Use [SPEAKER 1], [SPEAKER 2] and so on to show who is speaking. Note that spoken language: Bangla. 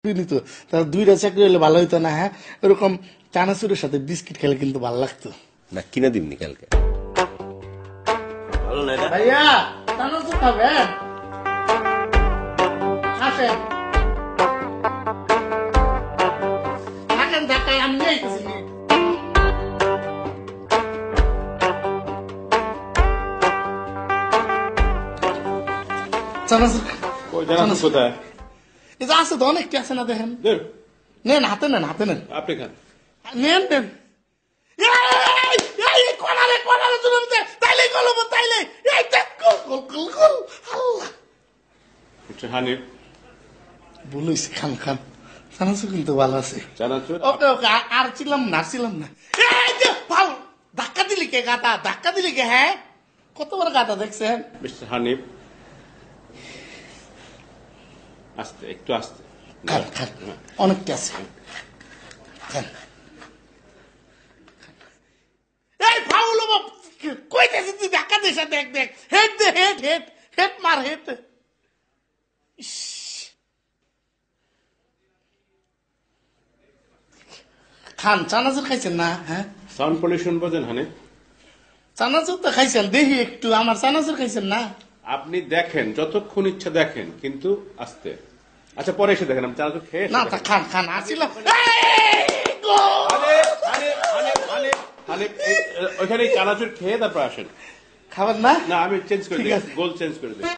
[SPEAKER 1] নিত তার দুইটা চাকরি হলে ভালো হইতো না। হ্যাঁ, এরকম চানাচুরের সাথে বিস্কিট খেলে কিন্তু ভালো লাগতো
[SPEAKER 2] না। কিনে দিমনি কালকে। ভালো না
[SPEAKER 1] ভাইয়া, চানাচুর খাবেন? আসেন থাকেন ঢাকায়, আমি নিয়ে আইতেছি। চানাচুর
[SPEAKER 3] কোথায়?
[SPEAKER 1] এই যে আছে তো, অনেকটি আছে না, দেখেন। নেন, হাতে নেন, হাতে নেন,
[SPEAKER 3] আপনি খান।
[SPEAKER 1] নেন নেন।
[SPEAKER 3] হানিফ
[SPEAKER 1] ভুল হয়েছে, খান খান, চানাচুর কিন্তু ভালো আছে।
[SPEAKER 3] চানাচুর
[SPEAKER 1] ওকে ওকে, আর ছিলাম না, ছিলাম না। ভালো ধাক্কা দিলি কে গাতা, ধাক্কা দিলি কে? হ্যাঁ, কত বড় গাতা দেখছেন?
[SPEAKER 3] মিস্টার হানিফ, আস্তে একটু আস্তে
[SPEAKER 1] খান খান, অনেকটা আছে, খান। এই ফাউল কইতেছি তুই ধাক্কা দিস, দেখ দেখ, হেড দে, হেড হেড হেড মার, হেড। খান, চানাচুর খাইছেন না? হ্যাঁ,
[SPEAKER 3] সাউন্ড পলিউশন বোঝেন হানিফ?
[SPEAKER 1] চানাচুর তো খাইছেন, দেখি একটু আমার চানাচুর খাইছেন না?
[SPEAKER 3] আপনি দেখেন, যতক্ষণ ইচ্ছা দেখেন, কিন্তু আস্তে। আচ্ছা, পরে এসে দেখেন, আমি চানাচুর খেয়ে
[SPEAKER 1] না, তা খান খান, আসিলাম।
[SPEAKER 3] হানিফ, ওইখানে চানাচুর খেয়ে তারপর আসেন।
[SPEAKER 1] খাবেন না?
[SPEAKER 3] না, আমি চেঞ্জ করে
[SPEAKER 1] ঠিক
[SPEAKER 3] দিই,
[SPEAKER 1] আছে।
[SPEAKER 3] গোল চেঞ্জ করে দিই।